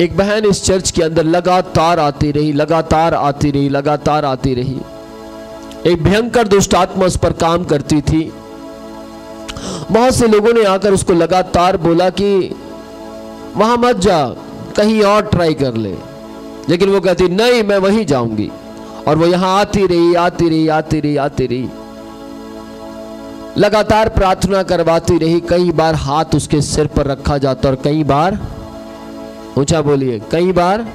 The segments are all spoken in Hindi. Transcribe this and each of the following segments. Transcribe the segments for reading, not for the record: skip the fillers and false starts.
एक बहन इस चर्च के अंदर लगातार आती रही, लगातार आती रही, लगातार आती रही। एक भयंकर दुष्ट आत्मा उस पर काम करती थी। बहुत से लोगों ने आकर उसको लगातार बोला कि वहां मत जा, कहीं और ट्राई कर ले, लेकिन वो कहती नहीं, मैं वहीं जाऊंगी। और वो यहां आती रही, आती रही, आती रही, आती रही, लगातार प्रार्थना करवाती रही। कई बार हाथ उसके सिर पर रखा जाता और कई बार, ऊंचा बोलिए, कई बार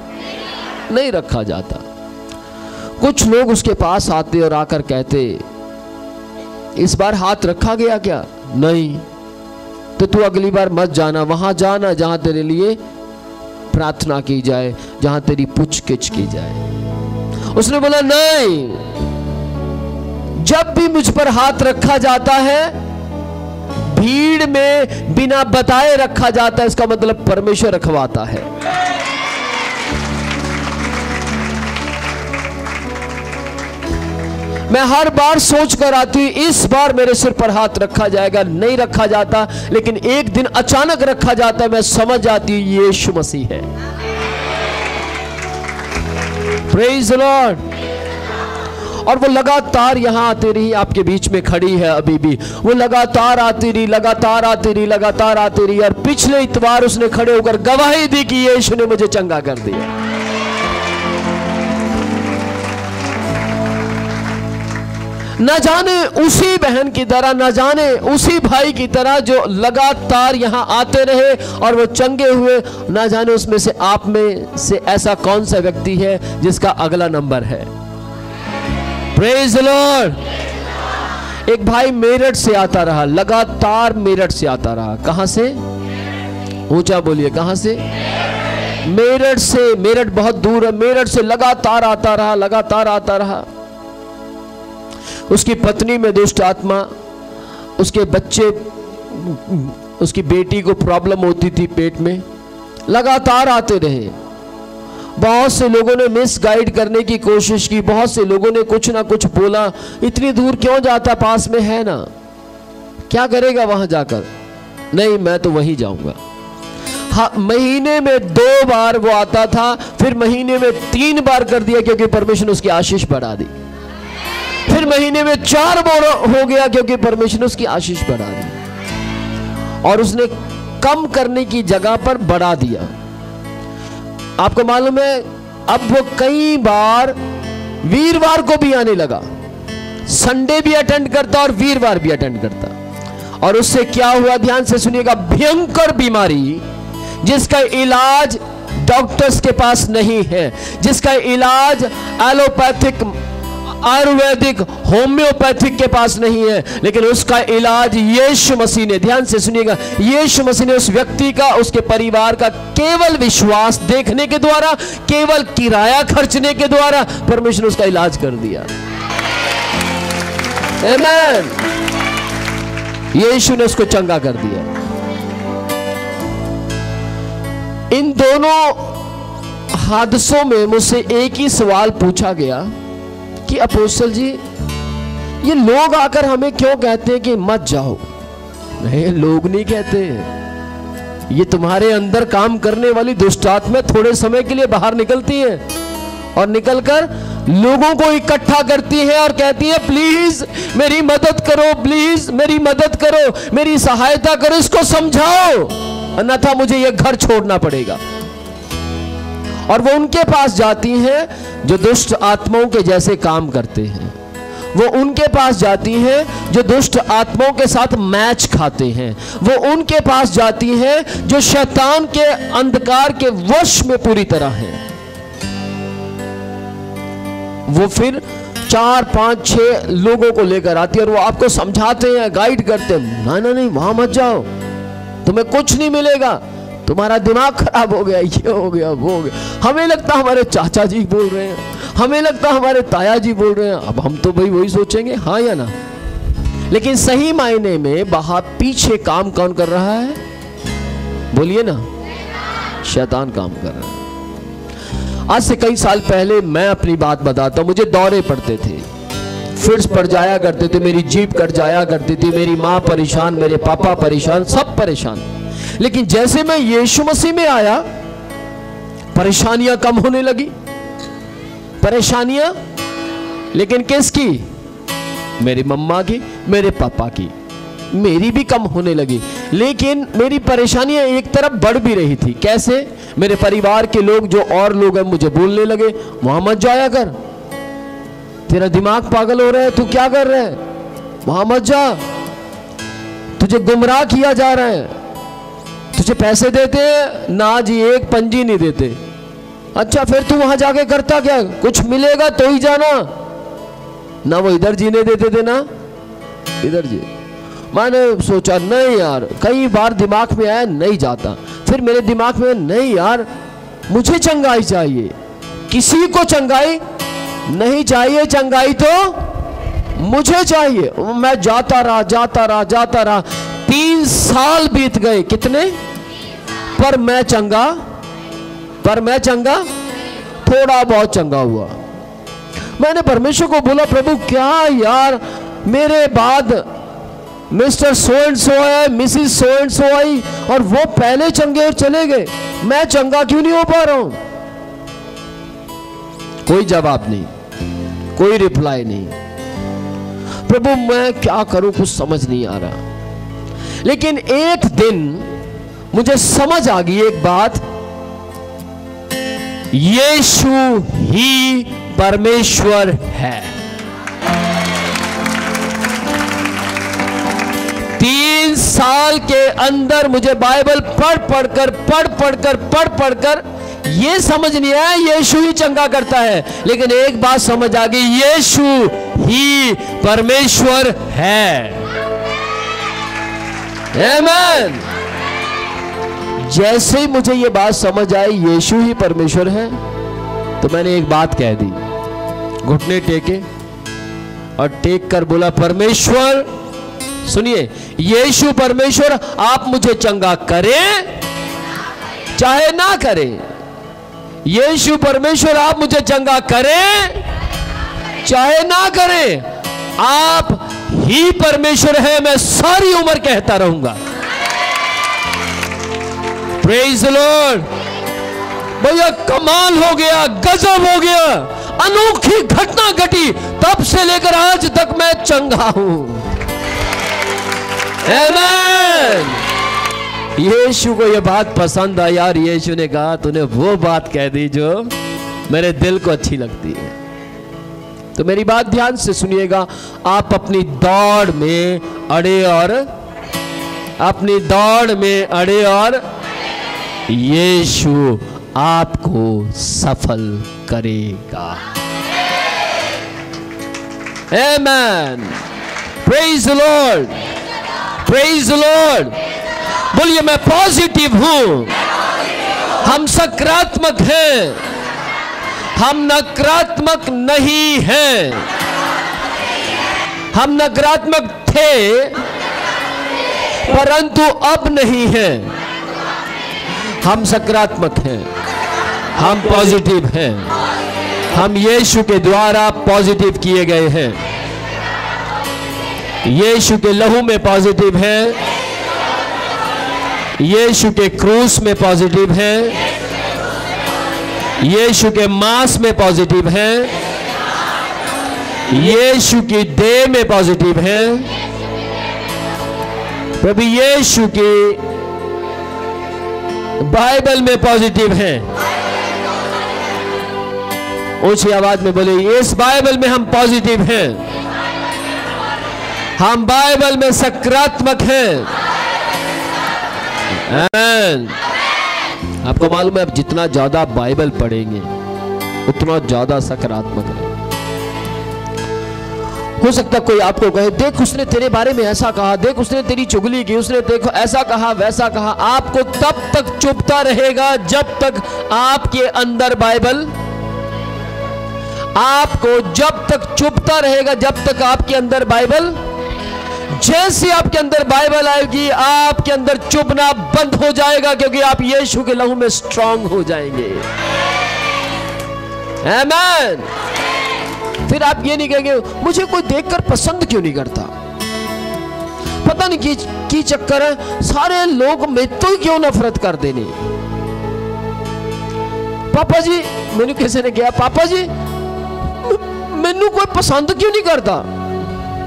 नहीं रखा जाता। कुछ लोग उसके पास आते और आकर कहते इस बार हाथ रखा गया क्या? नहीं। तो तू अगली बार मत जाना, वहां जाना जहां तेरे लिए प्रार्थना की जाए, जहां तेरी पूछगिछ की जाए। उसने बोला नहीं, जब भी मुझ पर हाथ रखा जाता है, भीड़ में बिना बताए रखा जाता है, इसका मतलब परमेश्वर रखवाता है। मैं हर बार सोच कर आती हूं इस बार मेरे सिर पर हाथ रखा जाएगा, नहीं रखा जाता, लेकिन एक दिन अचानक रखा जाता है। मैं समझ जाती हूं यीशु मसीह है। Praise the Lord. और वो लगातार यहां आती रही, आपके बीच में खड़ी है अभी भी। वो लगातार आती रही, लगातार आती रही, लगातार आती रही। और पिछले इतवार उसने खड़े होकर गवाही दी कि यीशु ने मुझे चंगा कर दिया। न जाने उसी बहन की तरह, न जाने उसी भाई की तरह जो लगातार यहां आते रहे और वो चंगे हुए, न जाने उसमें से आप में से ऐसा कौन सा व्यक्ति है जिसका अगला नंबर है। Praise the Lord. एक भाई मेरठ से आता रहा, लगातार मेरठ से आता रहा। कहां से? ऊंचा बोलिए, कहां से? मेरठ से। मेरठ बहुत दूर है। मेरठ से लगातार आता रहा, लगातार आता रहा। उसकी पत्नी में दुष्ट आत्मा, उसके बच्चे, उसकी बेटी को प्रॉब्लम होती थी पेट में, लगातार आते रहे। बहुत से लोगों ने मिस गाइड करने की कोशिश की, बहुत से लोगों ने कुछ ना कुछ बोला, इतनी दूर क्यों जाता, पास में है ना, क्या करेगा वहां जाकर? नहीं, मैं तो वहीं जाऊंगा। हाँ, महीने में 2 बार वो आता था, फिर महीने में 3 बार कर दिया क्योंकि परमेश्वर ने उसकी आशीष बढ़ा दी। फिर महीने में 4 बार हो गया क्योंकि परमेश्वर ने उसकी आशीष बढ़ा दी। और उसने कम करने की जगह पर बढ़ा दिया। आपको मालूम है, अब वो कई बार वीरवार को भी आने लगा, संडे भी अटेंड करता और वीरवार भी अटेंड करता। और उससे क्या हुआ, ध्यान से सुनिएगा, भयंकर बीमारी जिसका इलाज डॉक्टर्स के पास नहीं है, जिसका इलाज एलोपैथिक, आयुर्वेदिक, होम्योपैथिक के पास नहीं है, लेकिन उसका इलाज यीशु मसीह ने, ध्यान से सुनिएगा, यीशु मसीह ने उस व्यक्ति का, उसके परिवार का केवल विश्वास देखने के द्वारा, केवल किराया खर्चने के द्वारा परमेश्वर ने उसका इलाज कर दिया। आमीन। यीशु ने उसको चंगा कर दिया। इन दोनों हादसों में मुझसे एक ही सवाल पूछा गया कि अपोस्टल जी, ये लोग आकर हमें क्यों कहते हैं कि मत जाओ? नहीं, लोग नहीं कहते, ये तुम्हारे अंदर काम करने वाली दुष्ट आत्मा थोड़े समय के लिए बाहर निकलती है और निकलकर लोगों को इकट्ठा करती है और कहती है प्लीज मेरी मदद करो, प्लीज मेरी मदद करो, मेरी सहायता करो, इसको समझाओ, अन्यथा मुझे ये घर छोड़ना पड़ेगा। और वो उनके पास जाती हैं जो दुष्ट आत्माओं के जैसे काम करते हैं, वो उनके पास जाती हैं जो दुष्ट आत्माओं के साथ मैच खाते हैं, वो उनके पास जाती हैं जो शैतान के अंधकार के वश में पूरी तरह हैं। वो फिर 4, 5, 6 लोगों को लेकर आती है और वो आपको समझाते हैं, गाइड करते हैं, ना नहीं वहां मत जाओ, तुम्हें कुछ नहीं मिलेगा, तुम्हारा दिमाग खराब हो गया, ये हो गया, वो हो गया। हमें लगता हमारे चाचा जी बोल रहे हैं, हमें लगता हमारे ताया जी बोल रहे हैं, अब हम तो भाई वही सोचेंगे, हाँ या ना। लेकिन सही मायने में बाहर पीछे काम कौन कर रहा है? बोलिए ना, शैतान काम कर रहा है। आज से कई साल पहले मैं अपनी बात बताता हूं, मुझे दौरे पड़ते थे, फिट्स पड़ जाया करते थे, मेरी जीभ कट जाया करती थी, मेरी माँ परेशान, मेरे पापा परेशान, सब परेशान। लेकिन जैसे मैं यीशु मसीह में आया, परेशानियां कम होने लगी। परेशानियां, लेकिन किसकी? मेरी मम्मा की, मेरे पापा की। मेरी भी कम होने लगी, लेकिन मेरी परेशानियां एक तरफ बढ़ भी रही थी। कैसे? मेरे परिवार के लोग, जो और लोग हैं, मुझे बोलने लगे, वहां मत जाया कर, तेरा दिमाग पागल हो रहा है, तू क्या कर रहा है, वहां मत जा, तुझे गुमराह किया जा रहा है। तुझे पैसे देते हैं? ना जी, एक पंजी नहीं देते। अच्छा, फिर तू वहां जाके करता क्या? कुछ मिलेगा तो ही जाना। ना वो इधर जीने देते थे, ना इधर जी। मैंने सोचा नहीं यार, कई बार दिमाग में आया नहीं जाता। फिर मेरे दिमाग में, नहीं यार, मुझे चंगाई चाहिए, किसी को चंगाई नहीं चाहिए, चंगाई तो मुझे चाहिए। मैं जाता रहा, जाता रहा, जाता रहा। 3 साल बीत गए। कितने? पर मैं चंगा थोड़ा बहुत चंगा हुआ। मैंने परमेश्वर को बोला, प्रभु क्या यार, मेरे बाद मिस्टर सो एंड सो है, मिसिस सो एंड सो आई, और वो पहले चंगे और चले गए, मैं चंगा क्यों नहीं हो पा रहा हूं? कोई जवाब नहीं, कोई रिप्लाई नहीं। प्रभु मैं क्या करूं, कुछ समझ नहीं आ रहा। लेकिन एक दिन मुझे समझ आ गई एक बात, यीशु ही परमेश्वर है। 3 साल के अंदर मुझे बाइबल पढ़ पढ़कर ये समझ नहीं आया यीशु ही चंगा करता है, लेकिन एक बात समझ आ गई, यीशु ही परमेश्वर है। आमीन। जैसे ही मुझे ये बात समझ आई यीशु ही परमेश्वर है, तो मैंने एक बात कह दी, घुटने टेके और टेक कर बोला, परमेश्वर सुनिए, यीशु परमेश्वर, आप मुझे चंगा करें चाहे ना करें। यीशु परमेश्वर, आप मुझे चंगा करें चाहे ना करें, आप ही परमेश्वर है। मैं सारी उम्र कहता रहूंगा। Praise the Lord. भैया कमाल हो गया, गजब हो गया, अनोखी घटना घटी। तब से लेकर आज तक मैं चंगा हूं। आमीन। यीशु को यह बात पसंद आई यार। यीशु ने कहा, तूने वो बात कह दी जो मेरे दिल को अच्छी लगती है। तो मेरी बात ध्यान से सुनिएगा। आप अपनी दौड़ में अड़े और यीशु आपको सफल करेगा। Amen. Praise the Lord, praise the Lord. बोलिए, मैं पॉजिटिव हूं। हम सकारात्मक हैं, हम नकारात्मक नहीं हैं। हम नकारात्मक थे परंतु अब नहीं हैं। हम सकारात्मक हैं, हम पॉजिटिव हैं। हम यीशु के द्वारा पॉजिटिव किए गए हैं। यीशु के लहू में पॉजिटिव हैं, यीशु के क्रूस में पॉजिटिव हैं, यीशु के मांस में पॉजिटिव हैं, यीशु की देह में पॉजिटिव हैं, प्रभु यीशु की बाइबल में पॉजिटिव हैं। ऊंची आवाज में बोले, इस बाइबल में हम पॉजिटिव हैं, हम बाइबल में सकारात्मक हैं। आमीन। आपको मालूम है, आप जितना ज्यादा बाइबल पढ़ेंगे उतना ज्यादा सकारात्मक है। हो सकता कोई आपको कहे, देख उसने तेरे बारे में ऐसा कहा, देख उसने तेरी चुगली की, उसने देखो ऐसा कहा वैसा कहा। आपको तब तक चुभता रहेगा जब तक आपके अंदर बाइबल, आपको जब तक चुभता रहेगा जब तक आपके अंदर बाइबल, जैसे आपके अंदर बाइबल आएगी आपके अंदर चुभना बंद हो जाएगा, क्योंकि आप यीशु के लहू में स्ट्रांग हो जाएंगे। आमीन। फिर आप ये नहीं कहेंगे, मुझे कोई देखकर पसंद क्यों नहीं करता, पता नहीं की चक्कर है, सारे लोग मुझ तो क्यों नफरत कर देने, पापा जी मैनू किसी ने कहा पापा जी मैनू कोई पसंद क्यों नहीं करता?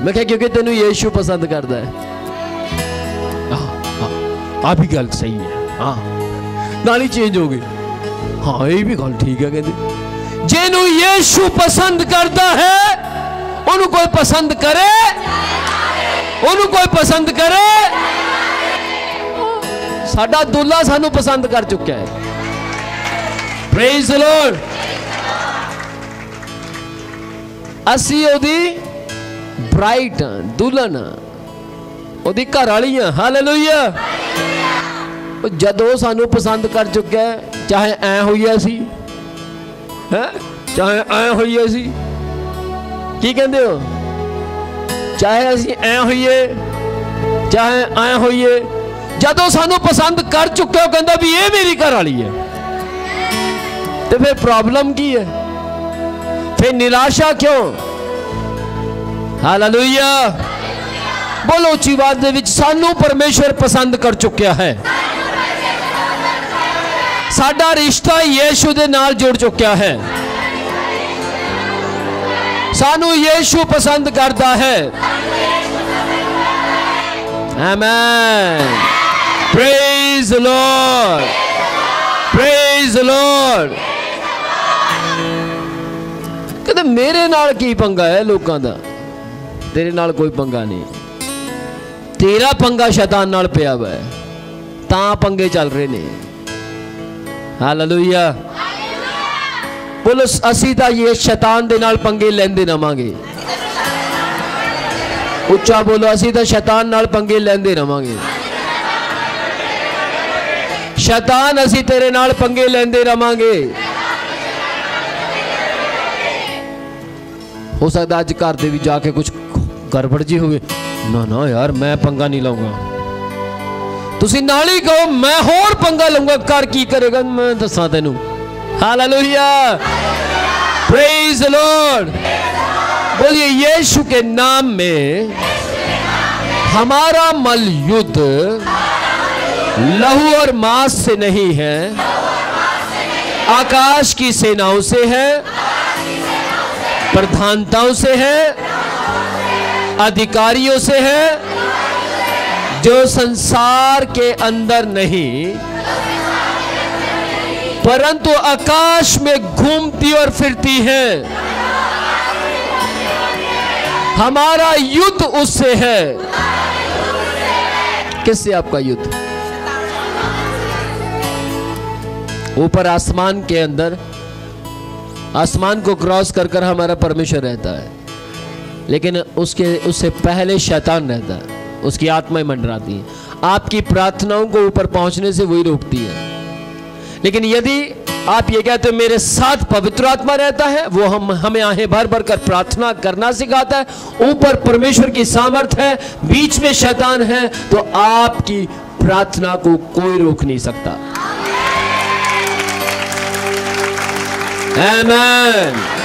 मैं कहा क्योंकि तेनू यीशु पसंद करता है। आ भी गल सही है, हाँ नाल ही चेंज हो गई। हाँ ये भी गल ठीक है, कहते जेनू यीशु पसंद करता है ओनू कोई पसंद करे, ओनू कोई पसंद करे। साडा दूल्हा सानू पसंद कर चुका है। Praise the Lord. असी ओदी ब्राइट दुल्हन ओदी घरवाली हां। हालेलुया। जदों सानू पसंद कर चुका है, चाहे ऐ होइया सी है, चाहे ऐ होइया सी, की कहंदे हो, चाहे असी ऐ होइए चाहे ऐ होइए, जदों सानू पसंद कर चुके हो कहंदा भी ये मेरी घरवाली है, तो फिर प्रॉब्लम की है, फिर निराशा क्यों? हालेलुया। बोलो उच्ची आवाज दे विच, सानू परमेश्वर पसंद कर चुका है। साडा रिश्ता यीशु दे नाल जुड़ चुका है। सानू यीशु पसंद करता है। आमीन। Praise the Lord, praise the Lord. कहते मेरे नाल की पंगा है लोगों का? तेरे नाल कोई पंगा नहीं, तेरा पंगा शैतान नाल पिया हुआ है, तां पंगे चल रहे ने। हालेलुया। बोलो असी तां ये शैतान दे नाल पंगे लेंदे रहांगे। उच्चा बोलो, असी तां शैतान नाल पंगे लेंदे रहांगे। शैतान असी तेरे नाल पंगे लेंदे रहांगे। हो सकता अज घर दे भी जाके कुछ गड़बड़ जी होवे, ना ना यार मैं पंगा नहीं लाऊंगा। तुसी नाल ही कहो मैं होर पंगा लूंगा, कर की करेगा मैं दसा तेनू। हालेलुया। Praise the Lord. बोलिए यीशु के नाम में हमारा मल युद्ध लहू और मांस से नहीं है, आकाश की सेनाओं से है, प्रधानताओं से है, अधिकारियों से है, जो संसार के अंदर नहीं परंतु आकाश में घूमती और फिरती है। हमारा युद्ध उससे है। किससे आपका युद्ध? ऊपर आसमान के अंदर, आसमान को क्रॉस कर कर हमारा परमेश्वर रहता है, लेकिन उससे पहले शैतान रहता है, उसकी आत्माएं मंडराती हैं। आपकी प्रार्थनाओं को ऊपर पहुंचने से वही रोकती है। लेकिन यदि आप ये कहते हो मेरे साथ पवित्र आत्मा रहता है, वो हमें आहें भर भर कर प्रार्थना करना सिखाता है, ऊपर परमेश्वर की सामर्थ्य है, बीच में शैतान है, तो आपकी प्रार्थना को कोई रोक नहीं सकता। आमीन।